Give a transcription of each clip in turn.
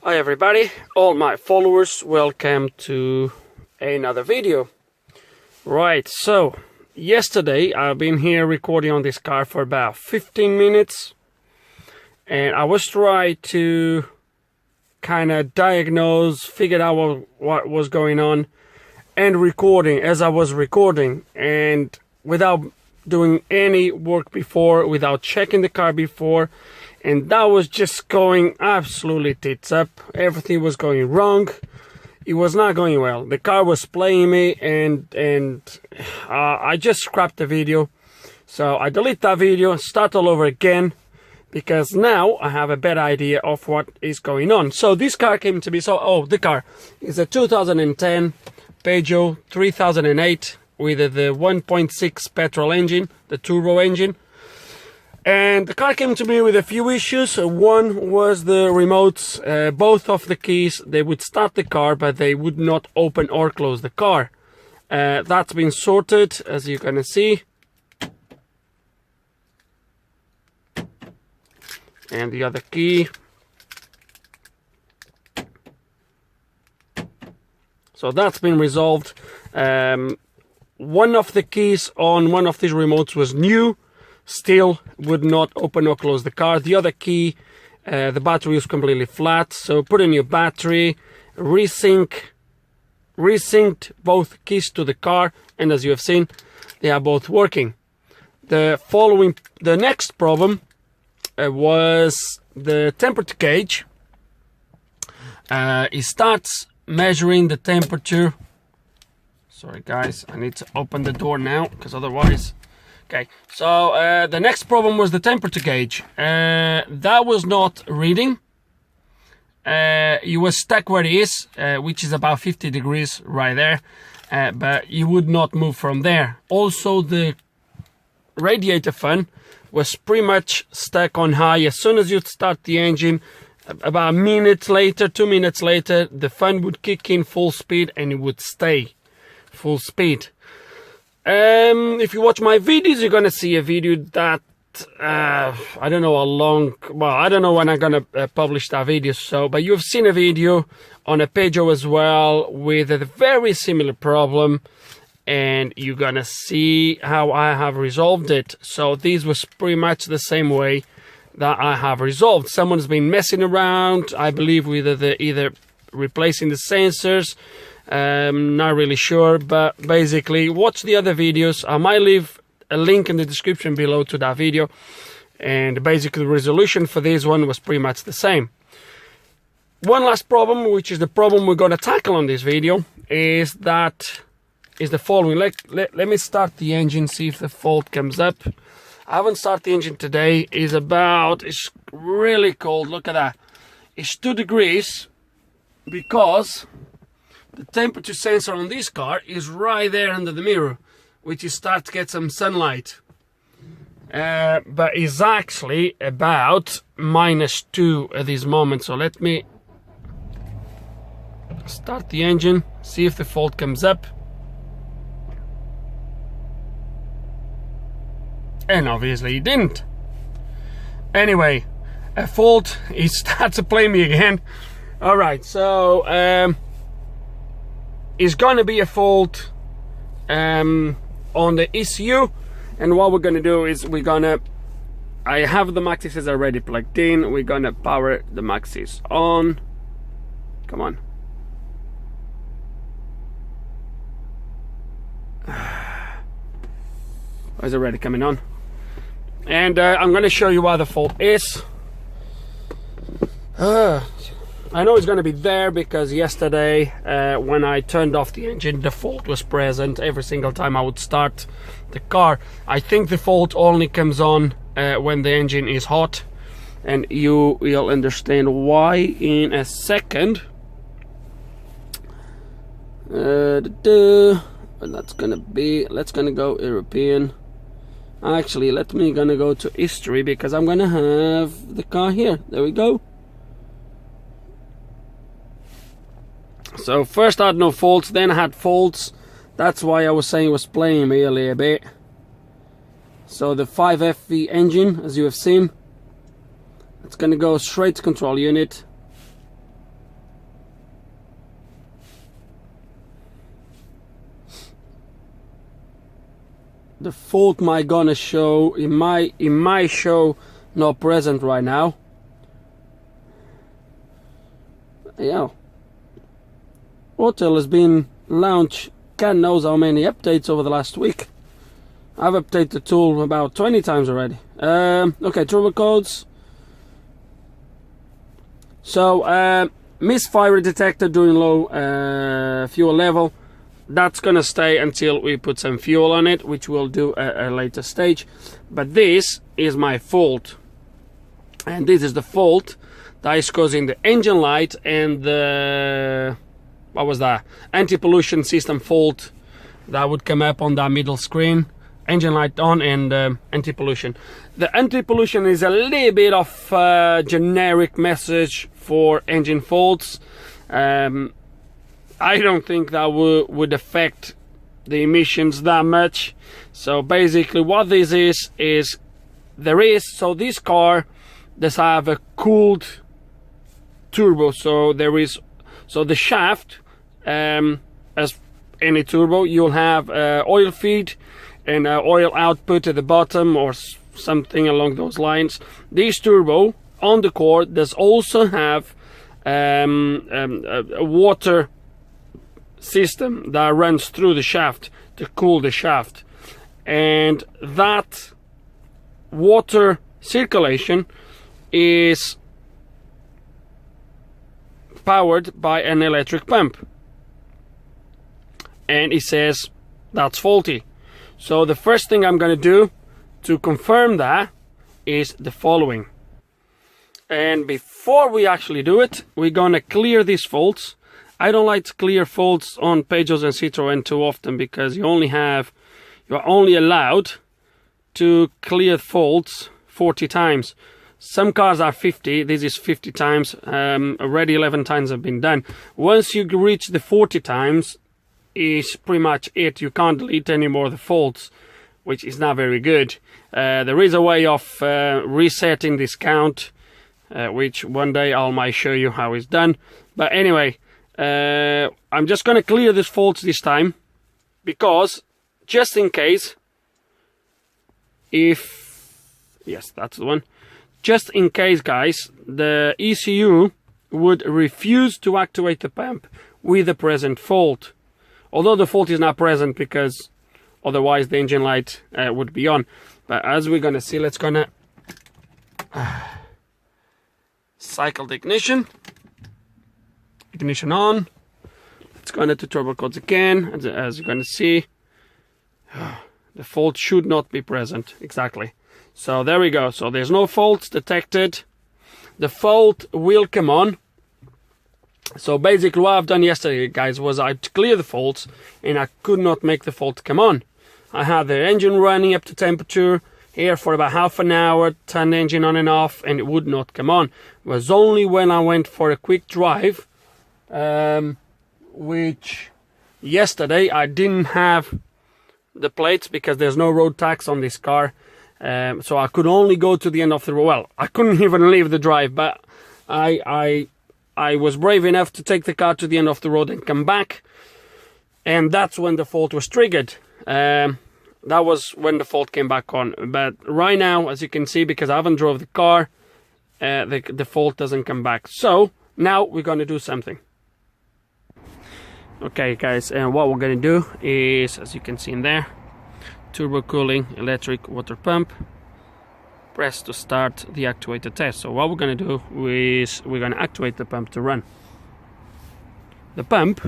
Hi everybody, all my followers, welcome to another video. Right, so yesterday I've been here recording on this car for about 15 minutes and I was trying to kind of diagnose, figure out what was going on and recording as I was recording, and without doing any work before, without checking the car before, and that was just going absolutely tits up. Everything was going wrong. It was not going well. The car was playing me, and I just scrapped the video. So I delete that video, start all over again, because now I have a better idea of what is going on. So this car came to me. So the car is a 2010 Peugeot 3008 with the 1.6 petrol engine, the turbo engine. And the car came to me with a few issues. One was the remotes, both of the keys, they would start the car, but they would not open or close the car. That's been sorted, as you're gonna see. And the other key. So that's been resolved. One of the keys on one of these remotes was new. Still would not open or close the car. The other key, the battery was completely flat. So put in your battery, resynced both keys to the car, and as you have seen, they are both working. The next problem was the temperature gauge. It starts measuring the temperature. Sorry guys, I need to open the door now, because otherwise... Okay, so the next problem was the temperature gauge. That was not reading. It was stuck where it is, which is about 50 degrees right there, but you would not move from there. Also, the radiator fan was pretty much stuck on high. As soon as you start the engine, about a minute later, 2 minutes later, the fan would kick in full speed and it would stay full speed. If you watch my videos, you're gonna see a video that I don't know how long. Well, I don't know when I'm gonna publish that video. So, but you've seen a video on a Peugeot as well with a very similar problem, and you're gonna see how I have resolved it. So this was pretty much the same way that I have resolved. Someone's been messing around, I believe, with either replacing the sensors. Not really sure, but basically watch the other videos. I might leave a link in the description below to that video, and basically the resolution for this one was pretty much the same. One last problem, which is the problem we're going to tackle on this video, is the following. Let me start the engine, see if the fault comes up. I haven't started the engine today. It's really cold. Look at that. It's 2 degrees because the temperature sensor on this car is right there under the mirror, which is start to get some sunlight. But it's actually about -2 at this moment. So let me start the engine, see if the fault comes up. And obviously it didn't. Anyway, a fault, it starts to play me again. Alright, so it's going to be a fault on the ECU, and what we're going to do is I have the Maxis already plugged in. We're going to power the Maxis on. Come on. It's already coming on, and I'm going to show you why the fault is. I know it's going to be there because yesterday when I turned off the engine, the fault was present every single time I would start the car. I think the fault only comes on when the engine is hot, and you will understand why in a second. Let's gonna go European. Actually, gonna go to history, because I'm gonna have the car here. There we go. So first I had no faults, then I had faults. That's why I was saying it was playing me a little bit. So the 5FV engine, as you have seen, it's gonna go straight to control unit. the fault might gonna show in my show not present right now. Yeah, Hotel has been launched God knows how many updates over the last week. I've updated the tool about 20 times already. Okay, turbo codes. So misfire detector during low fuel level. That's gonna stay until we put some fuel on it, which we'll do at a later stage. But this is my fault, and this is the fault that is causing the engine light and the, what was that, anti-pollution system fault that would come up on that middle screen. Engine light on and anti-pollution. The anti-pollution is a little bit of a generic message for engine faults. I don't think that would affect the emissions that much. So basically what this is so this car does have a cooled turbo, so the shaft, as any turbo, you'll have oil feed and oil output at the bottom or something along those lines. This turbo on the core does also have a water system that runs through the shaft to cool the shaft, and that water circulation is powered by an electric pump, and it says that's faulty. So the first thing I'm going to do to confirm that is the following. And before we actually do it, we're going to clear these faults. I don't like to clear faults on Peugeots and Citroën too often, because you're only allowed to clear faults 40 times. Some cars are 50, this is 50 times, already 11 times have been done. Once you reach the 40 times, is pretty much it. You can't delete any more of the faults, which is not very good. There is a way of resetting this count, which one day I might show you how it's done. But anyway, I'm just going to clear these faults this time, because just in case, yes, that's the one. Just in case, guys, the ECU would refuse to activate the pump with the present fault. Although the fault is not present, because otherwise the engine light would be on. But as we're going to see, let's gonna cycle the ignition. Ignition on. Let's go into turbo codes again. As you're going to see, the fault should not be present. Exactly. So there we go. So there's no faults detected. The fault will come on. So basically what I've done yesterday, guys, was I clear the faults and I could not make the fault come on. I had the engine running up to temperature here for about half an hour, turned the engine on and off, and it would not come on. It was only when I went for a quick drive, which yesterday I didn't have the plates because there's no road tax on this car. So I could only go to the end of the road. Well, I couldn't even leave the drive, but I was brave enough to take the car to the end of the road and come back, and that's when the fault was triggered. That was when the fault came back on. But right now, as you can see, because I haven't drove the car, the fault doesn't come back. So now we're going to do something. Okay, guys, and what we're going to do is, as you can see in there, turbo cooling electric water pump. Press to start the actuator test. So what we're going to do is we're going to activate the pump to run. The pump,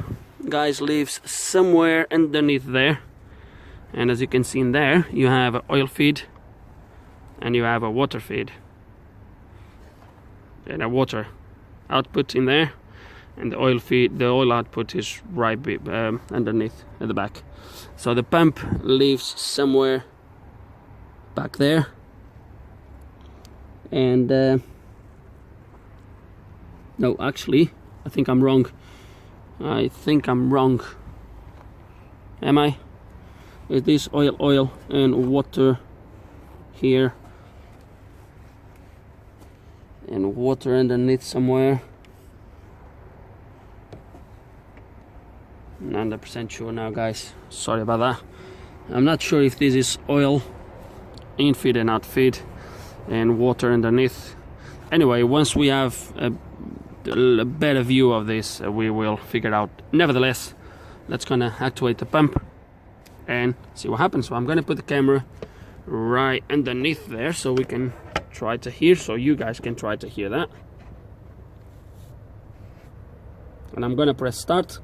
guys, lives somewhere underneath there, and as you can see in there, you have an oil feed and you have a water feed and a water output in there, and the oil feed, the oil output is right underneath at the back. So the pump lives somewhere back there. And no, actually, I think I'm wrong. Am I? Is this oil and water here, and water underneath somewhere? 100% sure now, guys. Sorry about that. I'm not sure if this is oil, infeed and outfeed, and water underneath. Anyway, once we have a better view of this, we will figure it out. Nevertheless, let's gonna activate the pump and see what happens. So I'm gonna put the camera right underneath there so we can try to hear, so you guys can try to hear that. And I'm gonna press start.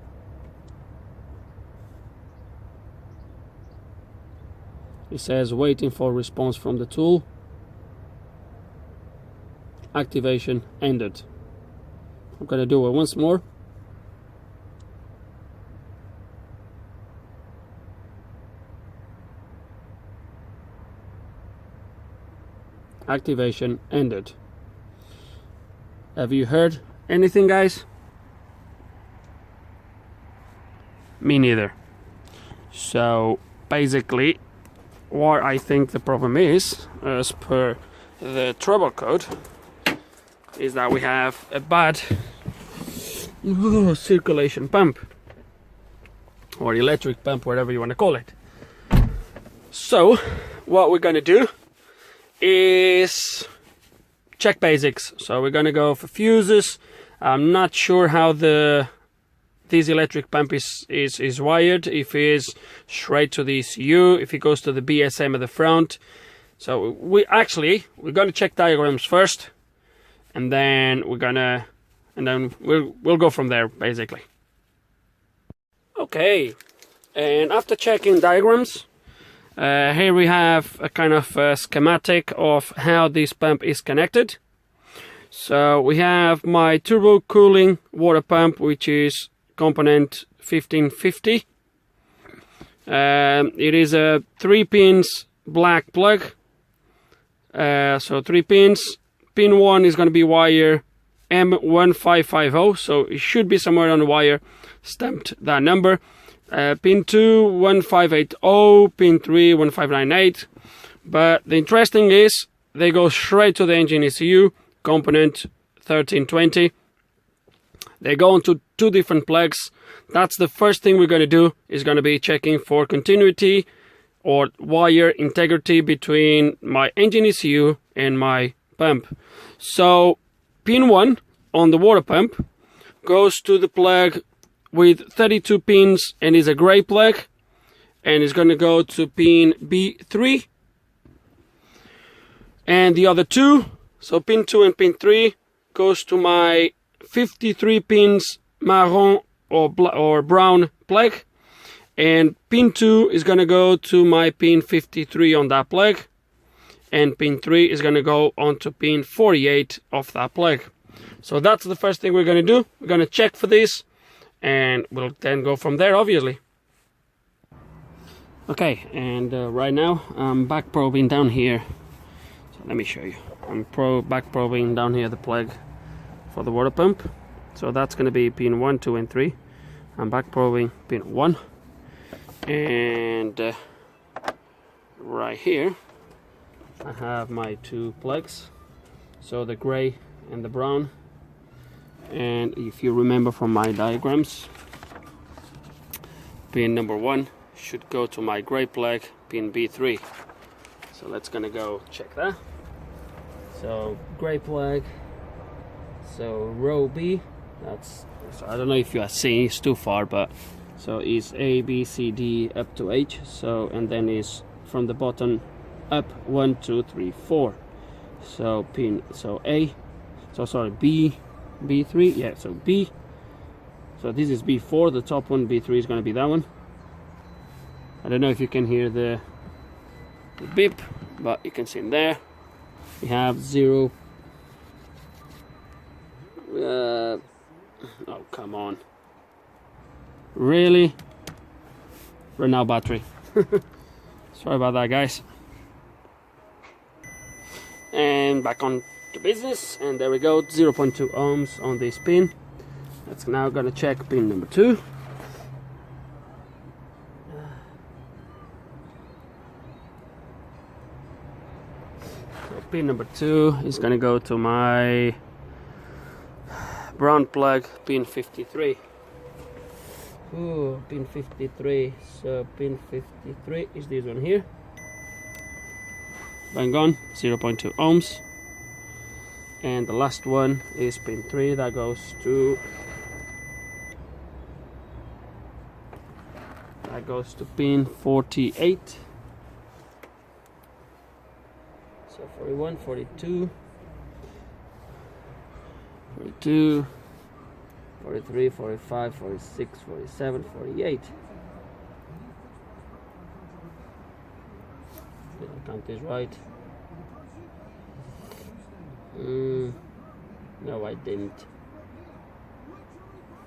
It says waiting for response from the tool. Activation ended. I'm gonna do it once more. Activation ended. Have you heard anything, guys? Me neither. So basically, what I think the problem is, as per the trouble code, is that we have a bad circulation pump, or electric pump, whatever you want to call it. So what we're gonna do is check basics. So we're gonna go for fuses. I'm not sure how this electric pump is wired, if it is straight to the ECU, if it goes to the BSM at the front. So we're gonna check diagrams first, and then we'll go from there basically. Okay, and after checking diagrams, here we have a kind of schematic of how this pump is connected. So we have my turbo cooling water pump, which is component 1550. It is a 3 pins black plug. So 3 pins. Pin 1 is going to be wire M1550, so it should be somewhere on the wire stamped that number. Pin 2 1580, pin 3 1598. But the interesting is they go straight to the engine ECU, component 1320. They go into 2 different plugs. That's the first thing we're going to do, is going to be checking for continuity or wire integrity between my engine ECU and my pump. So pin 1 on the water pump goes to the plug with 32 pins and is a gray plug, and is going to go to pin B3. And the other 2, so pin 2 and pin 3, goes to my 53 pins marron or brown plug, and pin 2 is going to go to my pin 53 on that plug, and pin 3 is going to go onto pin 48 of that plug. So that's the first thing we're going to do. We're going to check for this, and we'll then go from there, obviously. Okay, and right now I'm back probing down here. So let me show you. I'm back probing down here the plug for the water pump. So that's going to be pin 1, 2 and 3. I'm back probing pin 1, and right here I have my 2 plugs, so the gray and the brown. And if you remember from my diagrams, pin number 1 should go to my gray plug, pin B3. So let's gonna go check that. So gray plug, so row B, that's, so I don't know if you are seeing, it's too far, but so it's A, B, C, D up to H. So, and then is from the bottom up 1, 2, 3, 4. So pin, so A, so sorry, B, B3, yeah, so B, so this is B4, the top one, B3 is going to be that one. I don't know if you can hear the beep, but you can see in there we have 0. Oh, come on, really? Run out battery. Sorry about that, guys. And back on to business, and there we go, 0.2 ohms on this pin. That's now gonna check pin number 2. So pin number 2 is gonna go to my brown plug, pin 53. Ooh, pin 53. So pin 53 is this one here. Bang on, 0.2 ohms. And the last one is pin 3, that goes to pin 48. So 41, 42, 42, 43, 45, 46, 47, 48. Did I count this right? No, I didn't.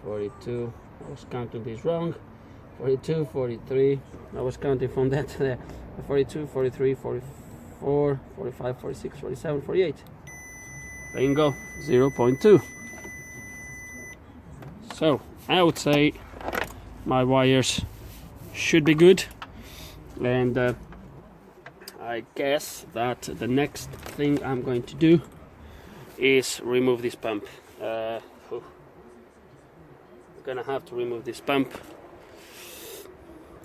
42. I was counting this wrong. 42, 43. I was counting from that to there. 42, 43, 44, 45, 46, 47, 48. Bingo, 0.2. So I would say my wires should be good, and I guess that the next thing I'm going to do is remove this pump. I'm gonna have to remove this pump.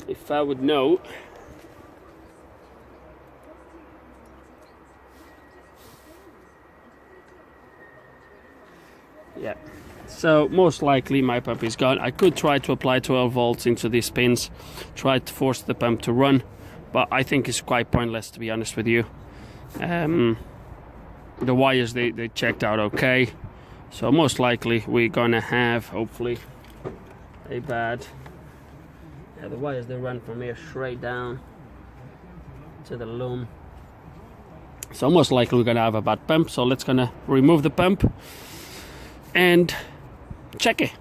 If I would know, yeah, so most likely my pump is gone. I could try to apply 12 volts into these pins, try to force the pump to run, but I think it's quite pointless, to be honest with you. The wires, they checked out okay, so most likely we're gonna have, hopefully, a bad, yeah, the wires, they run from here straight down to the loom, so most likely we're gonna have a bad pump. So let's gonna remove the pump and check it.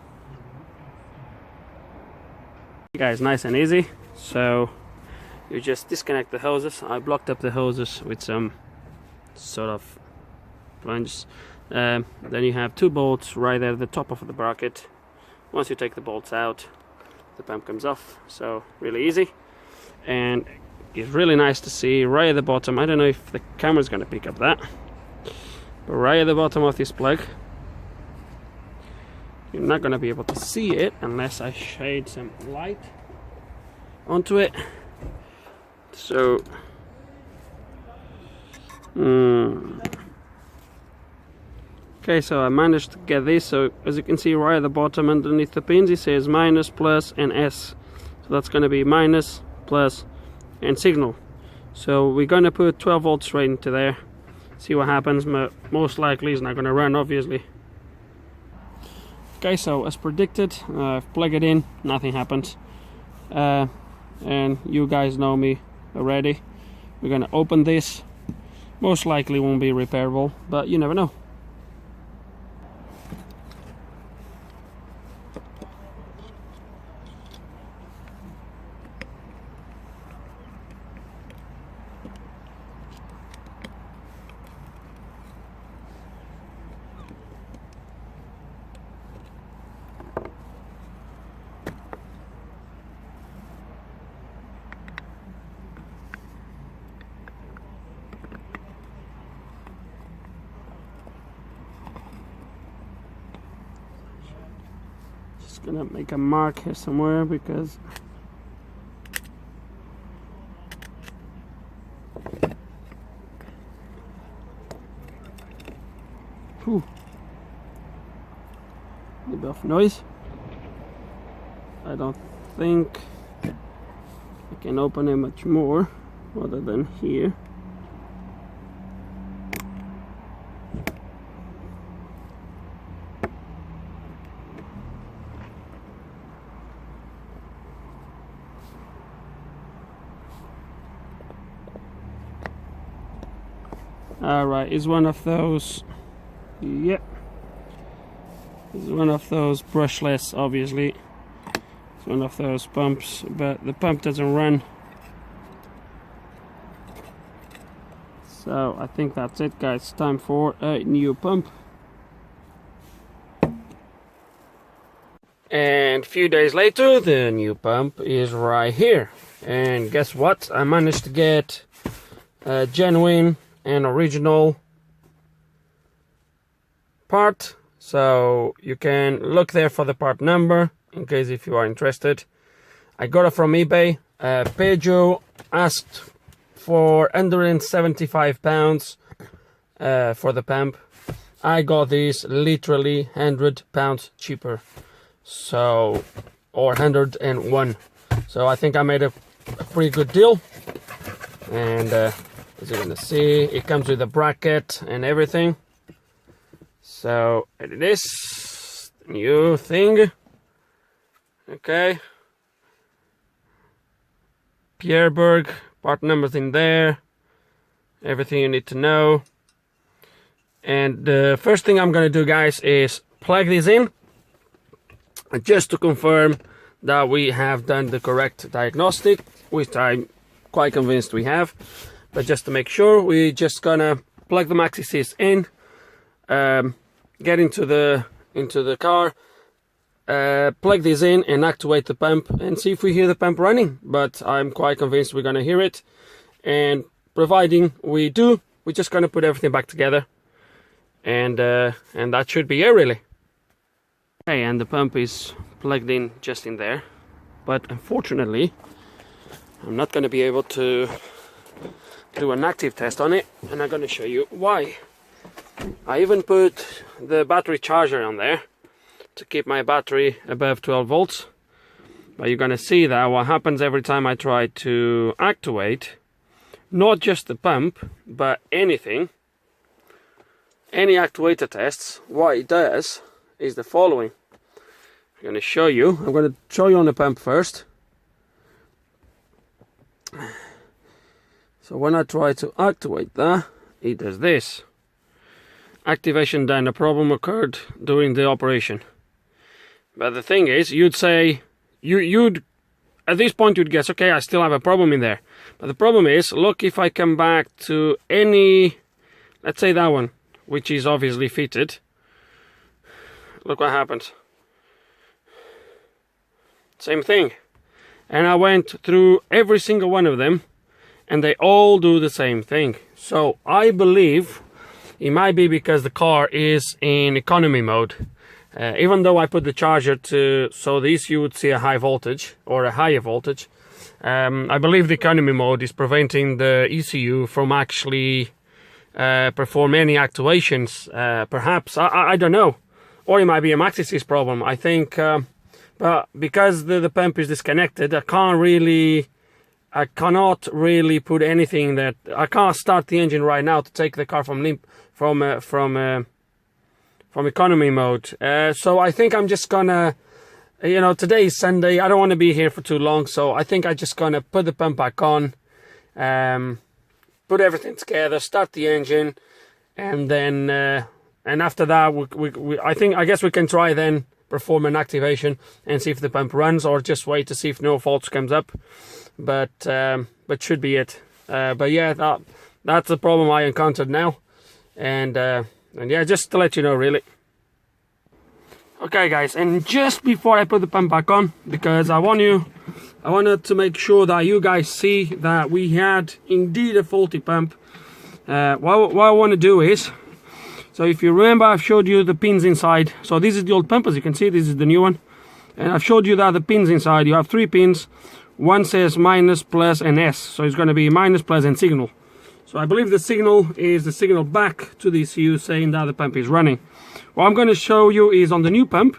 Guys, nice and easy. So you just disconnect the hoses. I blocked up the hoses with some sort of plunges. Then you have 2 bolts right there at the top of the bracket. Once you take the bolts out, the pump comes off. So really easy, and it's really nice to see right at the bottom. I don't know if the camera's gonna pick up that, but right at the bottom of this plug, you're not gonna be able to see it unless I shade some light onto it. So okay, so I managed to get this. So as you can see right at the bottom underneath the pins, it says minus, plus, and S. So that's going to be minus, plus, and signal. So we're going to put 12 volts straight into there, see what happens. Most likely it's not going to run, obviously. Okay, so as predicted, plug it in, nothing happens. And you guys know me already. We're going to open this. Most likely won't be repairable, but you never know. Gonna make a mark here somewhere because a bit of noise. I don't think I can open it much more other than here. Alright, it's one of those, yep, it's one of those brushless, obviously. It's one of those pumps, but the pump doesn't run. So I think that's it, guys. Time for a new pump. And a few days later, the new pump is right here. And guess what? I managed to get a genuine and original part. So you can look there for the part number. in case if you are interested. I got it from eBay. Peugeot asked for £175 for the pump. I got this literally £100 cheaper, so, or 101. So I think I made a pretty good deal. And as you're gonna see, it comes with a bracket and everything. So it is new thing. Okay. Pierreberg, part numbers in there. Everything you need to know. And the first thing I'm gonna do, guys, is plug this in, just to confirm that we have done the correct diagnostic, which I'm quite convinced we have. But just to make sure, we're just gonna plug the maxi sys in, get into the car, plug this in and activate the pump and see if we hear the pump running. But I'm quite convinced we're gonna hear it, and providing we do, we're just gonna put everything back together. And that should be it, really. Okay, and the pump is plugged in just in there, but unfortunately I'm not going to be able to do an active test on it, and I'm going to show you why. I even put the battery charger on there to keep my battery above 12 volts, but you're going to see that what happens every time I try to activate not just the pump but anything, any actuator tests, what it does is the following. I'm going to show you. I'm going to show you on the pump first. So when I try to activate that, it does this. Activation done. A problem occurred during the operation. But the thing is, you'd say, you'd at this point you'd guess, okay, I still have a problem in there. But the problem is, look, if I come back to any, let's say that one, which is obviously fitted, look what happens. Same thing. And I went through every single one of them, and they all do the same thing. So I believe it might be because the car is in economy mode. Even though I put the charger to, so this you would see a high voltage or a higher voltage. I believe the economy mode is preventing the ECU from actually perform any actuations. Perhaps, I don't know. Or it might be a maxi sys problem. I think, but because the pump is disconnected, I cannot really put anything that, I can't start the engine right now to take the car from economy mode. So I think I'm just gonna, you know, today is Sunday, I don't want to be here for too long, so I think I'm just gonna put the pump back on, put everything together, start the engine, and then and after that I guess we can try then perform an activation and see if the pump runs, or just wait to see if no faults comes up. But should be it. But yeah, that's the problem I encountered now, and yeah, just to let you know, really. Okay guys, and just before I put the pump back on, because I wanted to make sure that you guys see that we had indeed a faulty pump. What I want to do is, so if you remember, I've showed you the pins inside. So this is the old pump, as you can see, this is the new one. And I've showed you that the pins inside, you have 3 pins. One says minus, plus, and S. So it's going to be minus, plus, and signal. So I believe the signal is the signal back to the ECU saying that the pump is running. What I'm going to show you is on the new pump.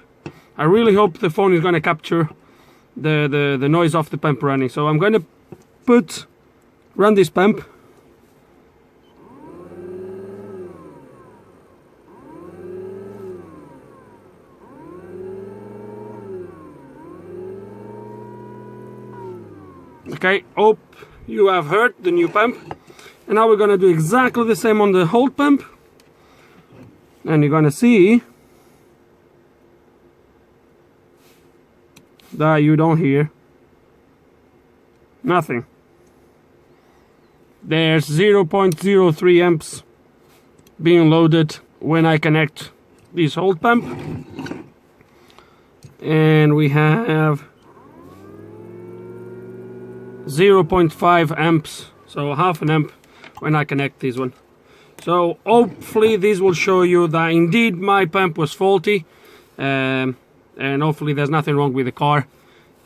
I really hope the phone is going to capture the noise of the pump running. So I'm going to run this pump. Okay, hope you have heard the new pump. And now we're going to do exactly the same on the old pump. And you're going to see that you don't hear nothing. There's 0.03 amps being loaded when I connect this old pump. And we have 0.5 amps, so half an amp when I connect this one. So hopefully this will show you that indeed my pump was faulty, and and hopefully there's nothing wrong with the car.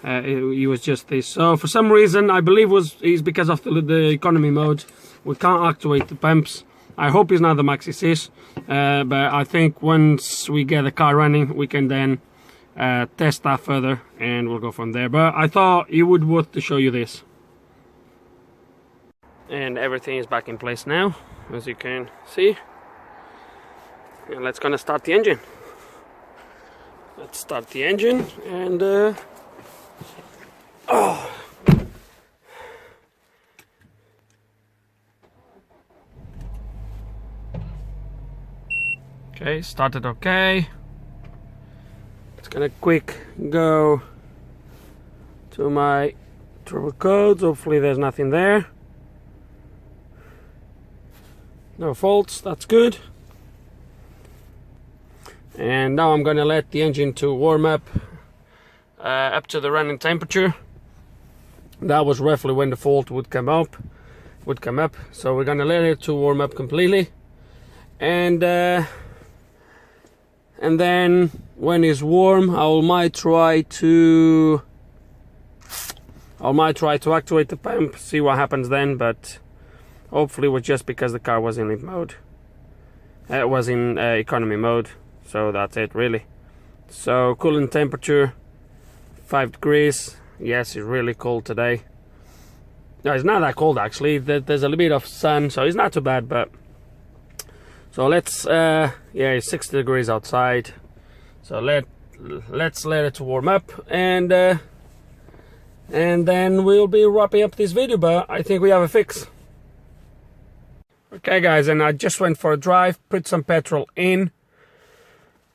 It was just this. So for some reason, I believe it's because of the economy mode, we can't actuate the pumps. I hope it's not the Maxi Sys, but I think once we get the car running, we can then test that further, and we'll go from there. But I thought it would worth to show you this. And everything is back in place now, as you can see. And let's gonna start the engine. Let's start the engine, and oh. Okay, started okay. It's gonna quick go to my turbo codes. Hopefully there's nothing there. No faults, that's good. And now I'm gonna let the engine to warm up to the running temperature. That was roughly when the fault would come up. So we're gonna let it to warm up completely, and then when it's warm, I might try to actuate the pump, see what happens then. But hopefully it was just because the car was in limp mode. It was in economy mode. So that's it really. So coolant temperature 5 degrees. Yes, it's really cold today. No, it's not that cold actually. There's a little bit of sun, so it's not too bad. But so let's yeah, it's 60 degrees outside. So let's let it warm up, and then we'll be wrapping up this video. But I think we have a fix. Okay guys, and I just went for a drive, put some petrol in,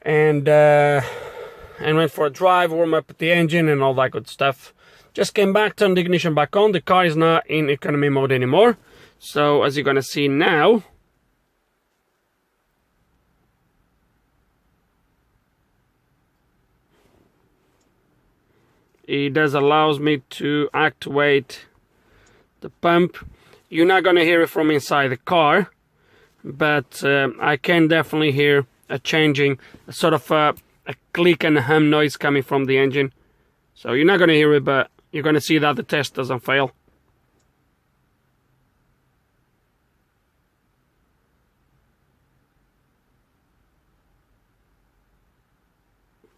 and went for a drive, warm up the engine and all that good stuff. Just came back, turned the ignition back on. The car is not in economy mode anymore. So as you're gonna see now, it does allows me to actuate the pump. You're not gonna hear it from inside the car, but I can definitely hear a changing, a sort of a click and a hum noise coming from the engine. So you're not going to hear it, but you're going to see that the test doesn't fail.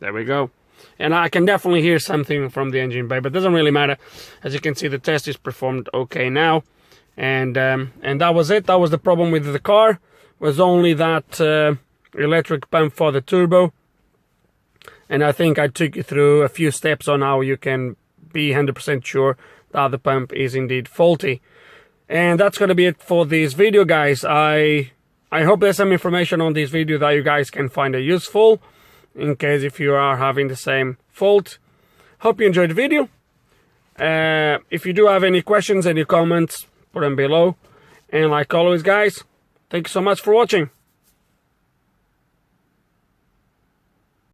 There we go. And I can definitely hear something from the engine bay, but it doesn't really matter. As you can see, the test is performed okay now. And that was it. That was the problem with the car. Was only that electric pump for the turbo. And I think I took you through a few steps on how you can be 100% sure that the pump is indeed faulty. And that's going to be it for this video, guys. I hope there's some information on this video that you guys can find it useful, in case if you are having the same fault. Hope you enjoyed the video. If you do have any questions, any comments, put them below. And like always, guys, thank you so much for watching.